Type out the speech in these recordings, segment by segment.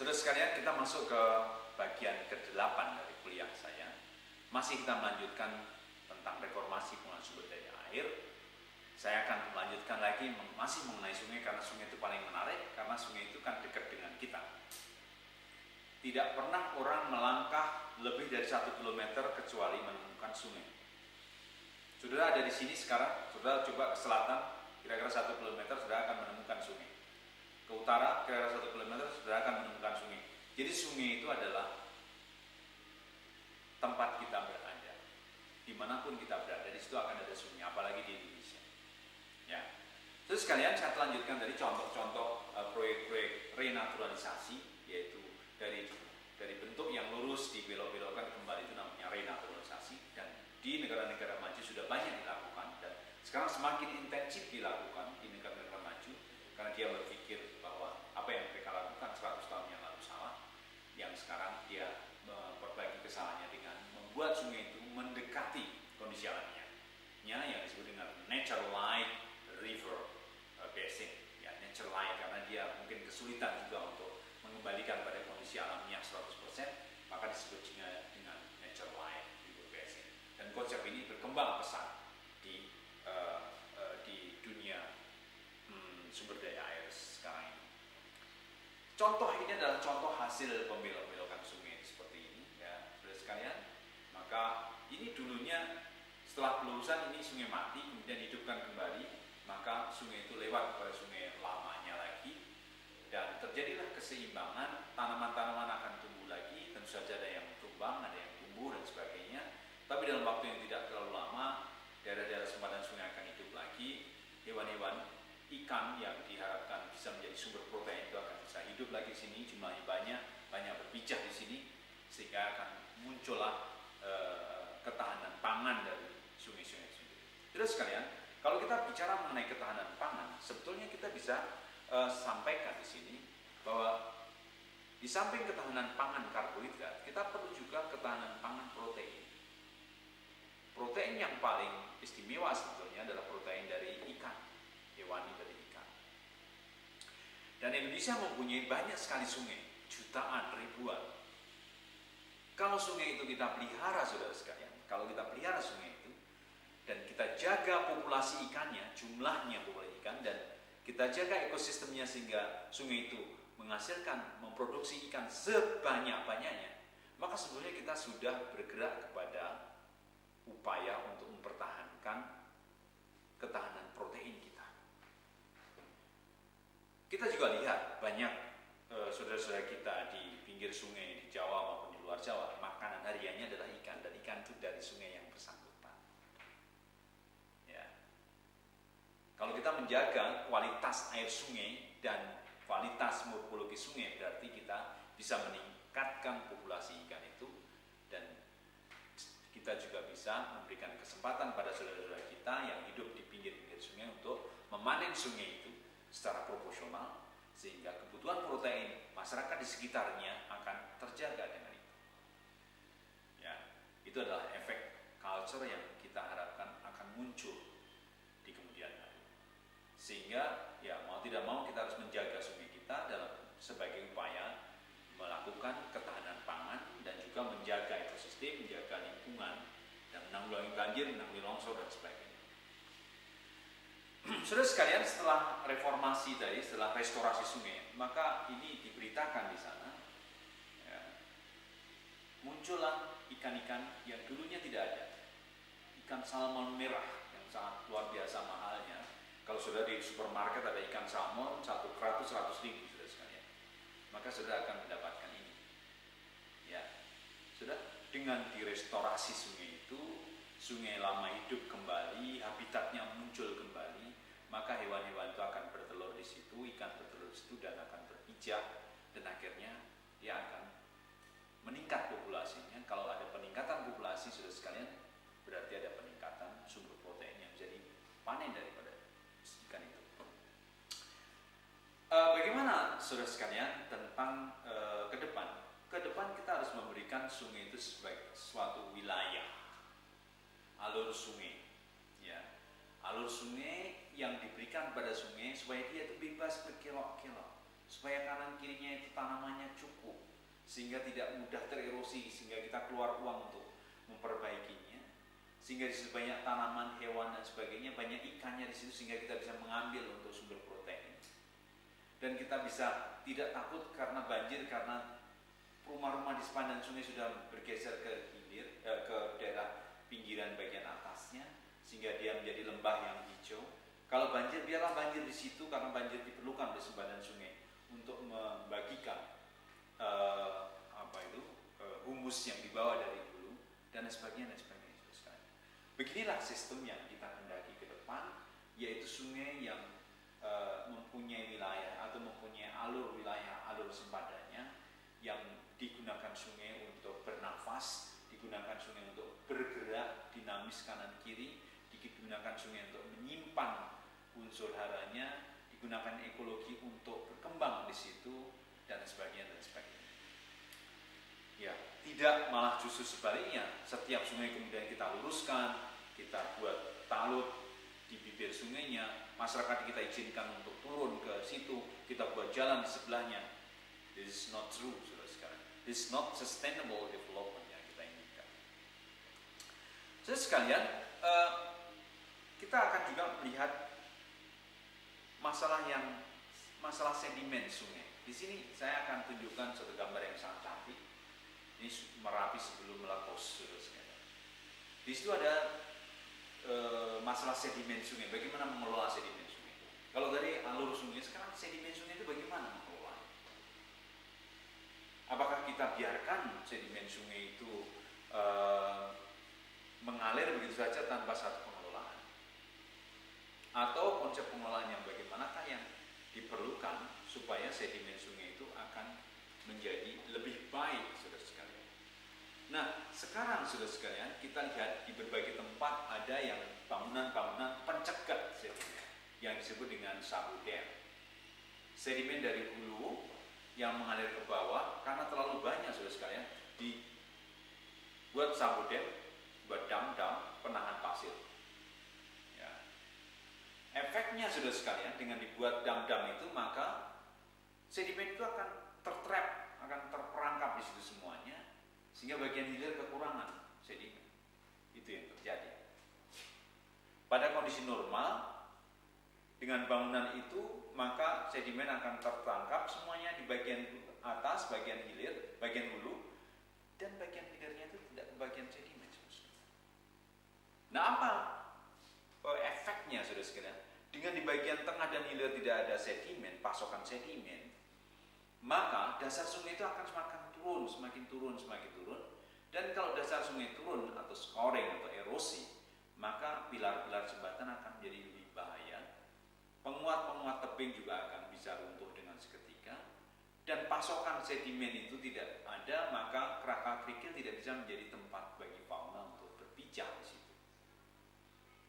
Saudara sekalian, kita masuk ke bagian ke-8 dari kuliah saya. Masih kita melanjutkan tentang reformasi penggunaan sumber daya air. Saya akan melanjutkan lagi masih mengenai sungai, karena sungai itu paling menarik, karena sungai itu kan dekat dengan kita. Tidak pernah orang melangkah lebih dari 1 kilometer kecuali menemukan sungai. Saudara ada di sini sekarang, saudara coba ke selatan, kira-kira 1 kilometer saudara akan menemukan sungai. Ke utara, kira-kira 1 kilometer saudara akan menemukan sungai. Jadi sungai itu adalah tempat kita berada. Dimanapun kita berada, di situ akan ada sungai, apalagi di Indonesia. Ya. Terus sekalian saya lanjutkan dari contoh-contoh proyek-proyek renaturalisasi, yaitu dari bentuk yang lurus dibelok-belokkan kembali, itu namanya renaturalisasi, dan di negara-negara maju sudah banyak dilakukan, dan sekarang semakin intensif dilakukan di negara-negara maju, karena dia berpikir bahwa apa yang mereka lakukan 100 tahun yang lalu salah, yang sekarang dia memperbaiki kesalahannya dengan membuat sungai itu mendekati kondisi alamnya, yang disebut dengan natural light river basin, ya, natural light, karena dia mungkin kesulitan juga untuk mengembalikan pada kondisi alamnya 100%, maka disebut dengan natural light river basin. Dan konsep ini berkembang pesat di dunia sumber daya air sekarang ini. Contoh ini adalah contoh hasil pembelok-belokan sungai seperti ini, ya, saudara sekalian. Maka ini dulunya setelah pelurusan ini sungai mati, kemudian hidupkan kembali, maka sungai itu lewat kepada sungai lamanya lagi, dan terjadilah keseimbangan, tanaman-tanaman akan tumbuh lagi, tentu saja ada yang tumbang, ada yang tumbuh dan sebagainya. Tapi dalam waktu yang tidak terlalu lama, daerah-daerah sempadan sungai akan hidup lagi, hewan-hewan, ikan yang diharapkan bisa menjadi sumber protein itu akan bisa hidup lagi di sini, jumlahnya banyak berpijak di sini, sehingga akan muncullah ketahanan pangan dari sungai-sungai itu. Terus sekalian, kalau kita bicara mengenai ketahanan pangan, sebetulnya kita bisa sampaikan di sini bahwa di samping ketahanan pangan karbohidrat, kita perlu juga ketahanan pangan protein. Protein yang paling istimewa sebetulnya adalah protein dari ikan, hewani dari ikan. Dan Indonesia mempunyai banyak sekali sungai, jutaan, ribuan. Kalau sungai itu kita pelihara, saudara sekalian, kalau kita pelihara sungai itu, dan kita jaga populasi ikannya, jumlahnya populasi ikan, dan kita jaga ekosistemnya sehingga sungai itu menghasilkan, memproduksi ikan sebanyak-banyaknya, maka sebetulnya kita sudah bergerak kepada upaya untuk mempertahankan ketahanan protein kita. Kita juga lihat banyak saudara-saudara kita di pinggir sungai di Jawa maupun di luar Jawa, makanan hariannya adalah ikan, dan ikan itu dari sungai yang bersangkutan. Ya. Kalau kita menjaga kualitas air sungai dan kualitas morfologi sungai, berarti kita bisa meningkatkan populasi ikan itu, dan kita juga bisa memberikan kesempatan pada saudara-saudara kita yang hidup di pinggir-pinggir sungai untuk memanen sungai itu secara proporsional, sehingga kebutuhan protein masyarakat di sekitarnya akan terjaga dengan itu. Ya, itu adalah efek culture yang kita harapkan akan muncul di kemudian hari. Sehingga ya mau tidak mau kita harus menjaga sungai kita sebagai upaya melakukan ketahanan pangan dan juga menjaga ekosistem, menjaga lingkungan, dan menanggulangi banjir, menanggulangi longsor dan sebagainya. Saudara sekalian, setelah reformasi tadi, setelah restorasi sungai, maka ini diberitakan di sana, ya, muncullah ikan-ikan yang dulunya tidak ada. Ikan salmon merah yang sangat luar biasa mahalnya. Kalau sudah di supermarket ada ikan salmon 1 keratus 100 ribu, saudara sekalian, maka saudara akan mendapatkan ini. Ya, sudah dengan direstorasi sungai itu, sungai lama hidup kembali, habitatnya muncul kembali, maka hewan-hewan itu akan bertelur di situ, ikan bertelur di situ dan akan berpijak, dan akhirnya dia akan meningkat populasinya. Kalau ada peningkatan populasi, saudara sekalian, berarti ada peningkatan sumber protein yang jadi panen daripada ikan itu. Bagaimana saudara sekalian tentang ke depan? Ke depan kita harus memberikan sungai itu sebagai suatu wilayah, alur sungai, ya, alur sungai yang diberikan pada sungai supaya dia itu bebas berkelok-kelok, supaya kanan kirinya itu tanamannya cukup, sehingga tidak mudah tererosi, sehingga kita keluar uang untuk memperbaikinya, sehingga di situ banyak tanaman, hewan dan sebagainya, banyak ikannya di situ, sehingga kita bisa mengambil untuk sumber protein. Dan kita bisa tidak takut karena banjir, karena rumah-rumah di sepanjang sungai sudah bergeser ke hilir, ke daerah pinggiran bagian atasnya, sehingga dia menjadi lembah yang hijau. Kalau banjir, biarlah banjir di situ, karena banjir diperlukan di sepanjang sungai untuk membagikan humus yang dibawa dari hulu dan sebagainya dan sebagainya. Beginilah sistem yang kita hendaki ke depan, yaitu sungai yang mempunyai wilayah atau mempunyai alur wilayah, alur sempadannya, yang digunakan sungai untuk bernafas, digunakan sungai untuk bergerak dinamis kanan kiri, digunakan sungai untuk menyimpan unsur haranya, digunakan ekologi untuk berkembang di situ dan sebagainya dan sebagainya. Ya, tidak malah justru sebaliknya, setiap sungai kemudian kita luruskan, kita buat talut di bibir sungainya, masyarakat kita izinkan untuk turun ke situ, kita buat jalan di sebelahnya. This is not true, saudara sekalian. This is not sustainable development yang kita inginkan. Saudara sekalian, kita akan juga melihat masalah sedimen sungai. Di sini saya akan tunjukkan satu gambar yang sangat cantik. Ini Merapi sebelum meletus, saudara sekalian. Di situ ada masalah sedimen sungai. Bagaimana mengelola sedimen sungai? Kalau dari alur sungai, sekarang sedimen sungai itu bagaimana mengelola? Apakah kita biarkan sedimen sungai itu mengalir begitu saja tanpa satu pengelolaan? Atau konsep pengelolaan yang bagaimanakah yang diperlukan supaya sedimen sungai itu akan menjadi lebih baik, saudara sekalian? Nah, sekarang saudara sekalian, kita lihat di berbagai tempat ada yang bangunan-bangunan pencegat sedimen yang disebut dengan sabu dam. Sedimen dari hulu yang mengalir ke bawah karena terlalu banyak, saudara sekalian, dibuat sabu dam, buat dam-dam penahan pasir. Ya. Efeknya, saudara sekalian, dengan dibuat dam-dam itu, maka sedimen itu akan tertrap, akan terperangkap di situ semuanya, sehingga bagian hilir kekurangan sedimen. Itu yang terjadi. Pada kondisi normal, dengan bangunan itu, maka sedimen akan tertangkap semuanya di bagian atas, bagian hilir, bagian hulu, dan bagian hilirnya itu tidak ke bagian sedimen. Nah, apa efeknya, saudara sekalian? Dengan di bagian tengah dan hilir tidak ada sedimen, pasokan sedimen, maka dasar sungai itu akan semakin turun. Dan kalau dasar sungai turun atau scoring atau erosi, maka pilar-pilar jembatan akan menjadi lebih bahaya. Penguat-penguat tebing juga akan bisa runtuh dengan seketika. Dan pasokan sedimen itu tidak ada, maka keraka kerikil tidak bisa menjadi tempat bagi fauna untuk berpijak di situ.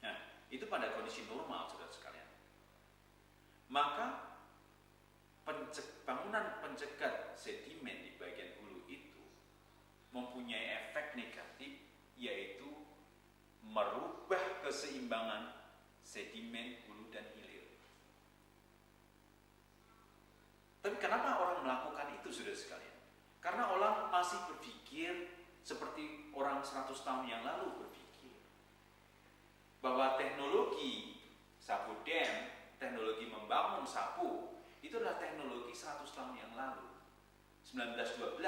Nah, itu pada kondisi normal, saudara sekalian. Maka bangunan pencegat sedimen di bagian hulu itu mempunyai efek negatif, yaitu merubah keseimbangan sedimen hulu dan hilir. Tapi kenapa orang melakukan itu, saudara sekalian? Karena orang masih berpikir seperti orang 100 tahun yang lalu berpikir bahwa teknologi sabu dam, teknologi membangun sabu, itu adalah teknologi 100 tahun yang lalu. 1912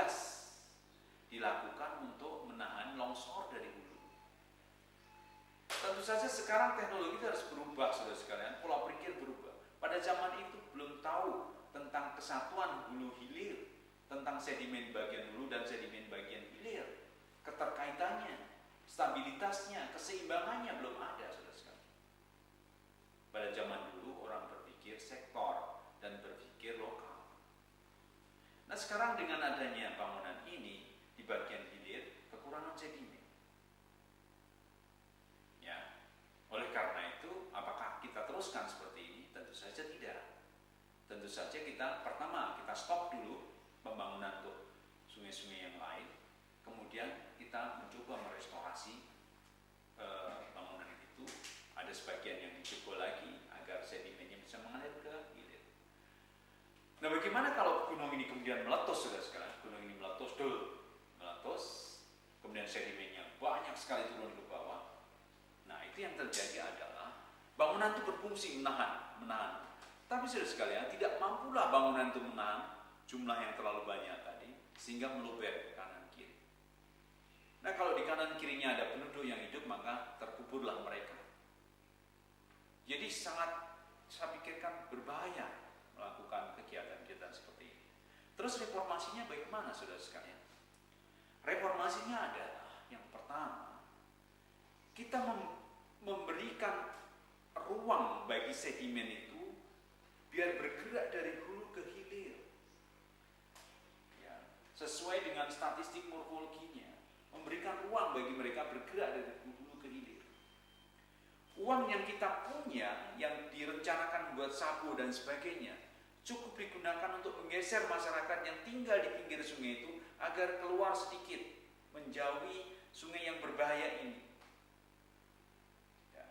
dilakukan untuk menahan longsor dari hulu. Tentu saja sekarang teknologi itu harus berubah, saudara sekalian, pola pikir berubah. Pada zaman itu belum tahu tentang kesatuan hulu hilir, tentang sedimen bagian hulu dan sedimen bagian hilir, keterkaitannya, stabilitasnya, keseimbangannya belum ada, saudara sekalian. Pada zaman dulu orang berpikir sektor dan berpikir lokal. Nah, sekarang dengan adanya bangunan ini di bagian hilir, kekurangan sedimen. Ya, oleh karena itu, apakah kita teruskan seperti ini? Tentu saja tidak. Tentu saja pertama kita stop dulu pembangunan untuk sungai-sungai yang lain, kemudian kita mencoba merestorasi bangunan itu. Ada sebagian yang dijebol lagi agar sedimennya bisa mengalir ke hilir. Nah, bagaimana kalau gunung ini kemudian meletus, saudara sekalian? Gunung ini meletus, kemudian sedimennya banyak sekali turun ke bawah. Nah, itu yang terjadi adalah bangunan itu berfungsi menahan. Tapi saudara sekalian, tidak mampulah bangunan itu menahan jumlah yang terlalu banyak tadi, sehingga meluber ke kanan kiri. Nah, kalau di kanan kirinya ada penduduk yang hidup, maka terkuburlah mereka. Jadi sangat, saya pikirkan, berbahaya melakukan kegiatan-kegiatan seperti ini. Terus reformasinya bagaimana, saudara sekalian? Reformasinya adalah yang pertama, kita memberikan ruang bagi sedimen itu biar bergerak dari hulu ke hilir, ya, sesuai dengan statistik morfologinya, memberikan ruang bagi mereka bergerak dari hulu ke hilir. Uang yang kita punya, yang direncanakan buat sabu dan sebagainya, cukup digunakan untuk menggeser masyarakat yang tinggal di pinggir sungai itu agar keluar sedikit, menjauhi sungai yang berbahaya ini. Ya.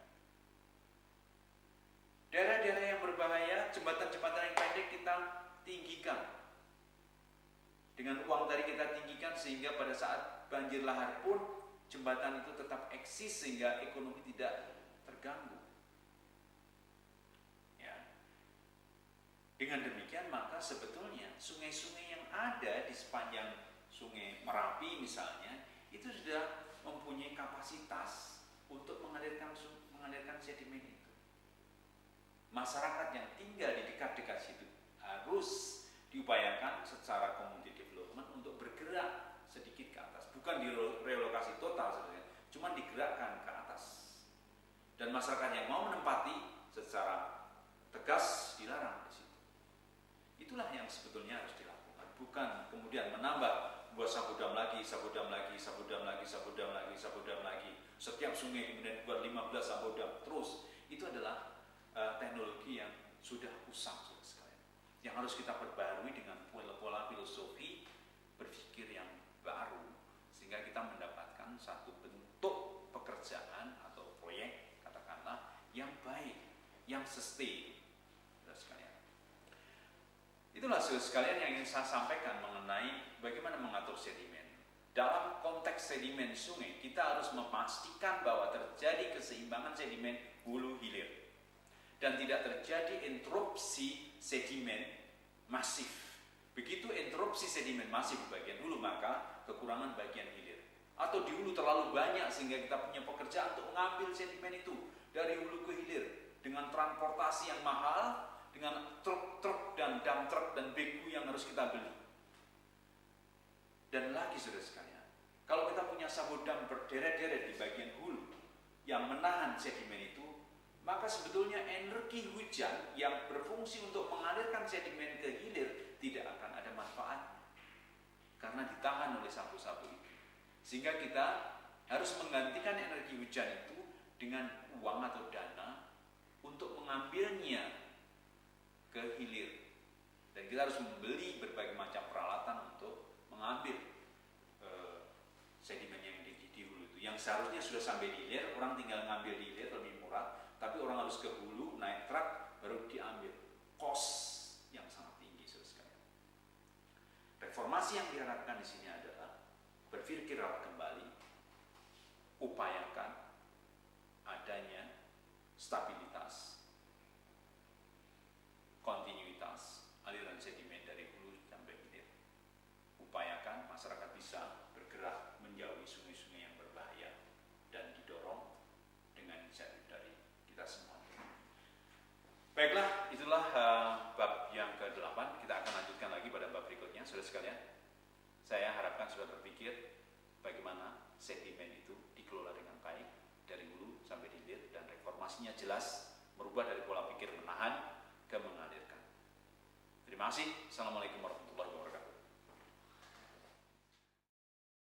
Daerah-daerah yang berbahaya, jembatan-jembatan yang pendek kita tinggikan. Dengan uang tadi kita tinggikan sehingga pada saat banjir lahar pun jembatan itu tetap eksis sehingga ekonomi tidak terganggu. Ya. Dengan demikian maka sebetulnya sungai-sungai yang ada di sepanjang sungai Merapi misalnya itu sudah mempunyai kapasitas untuk mengalirkan sedimen itu. Masyarakat yang tinggal di dekat-dekat situ harus diupayakan secara community development untuk bergerak sedikit ke atas, bukan direlokasi total sebenarnya, cuma digerakkan ke atas. Dan masyarakat yang mau menempati secara tegas dilarang di situ. Itulah yang sebetulnya harus dilakukan, bukan kemudian menambah buat sabudam lagi. Setiap sungai kemudian buat 15 sabudam terus. Itu adalah teknologi yang sudah usang sekalian. Yang harus kita perbarui dengan pola filosofi berpikir yang baru sehingga kita mendapatkan satu bentuk pekerjaan atau proyek katakanlah yang baik, yang sustain. Itulah sekalian yang ingin saya sampaikan mengenai bagaimana mengatur sedimen. Dalam konteks sedimen sungai, kita harus memastikan bahwa terjadi keseimbangan sedimen hulu hilir dan tidak terjadi interupsi sedimen masif. Begitu interupsi sedimen masif di bagian hulu, maka kekurangan bagian hilir. Atau di hulu terlalu banyak sehingga kita punya pekerjaan untuk mengambil sedimen itu dari hulu ke hilir dengan transportasi yang mahal, dengan truk-truk dan dump truck dan begu yang harus kita beli. Dan lagi saudara sekalian, kalau kita punya sabodam berderet-deret di bagian hulu yang menahan sedimen itu, maka sebetulnya energi hujan yang berfungsi untuk mengalirkan sedimen ke hilir tidak akan ada manfaatnya karena ditahan oleh sabu-sabu itu. Sehingga kita harus menggantikan energi hujan itu dengan uang atau dana untuk mengambilnya ke hilir. Dan kita harus membeli berbagai macam peralatan untuk mengambil sedimen yang di hulu itu. Yang seharusnya sudah sampai di hilir, orang tinggal ngambil di hilir lebih murah, tapi orang harus ke hulu, naik truk, baru diambil. Cost yang sangat tinggi, saudara sekalian. Reformasi yang diharapkan di sini adalah berpikirlah kembali, upayakan adanya stabilitas, kontinuitas aliran sedimen dari hulu sampai hilir. Upayakan masyarakat bisa bergerak menjauhi sungai-sungai yang berbahaya dan didorong dengan inisiatif dari kita semua. Baiklah, itulah bab yang ke-8. Kita akan lanjutkan lagi pada bab berikutnya, saudara sekalian. Saya harapkan sudah berpikir bagaimana sedimen itu dikelola dengan baik dari hulu sampai hilir dan reformasinya jelas merubah dari pola pikir menahan ke mengalirkan. Terima kasih. Assalamualaikum warahmatullahi wabarakatuh.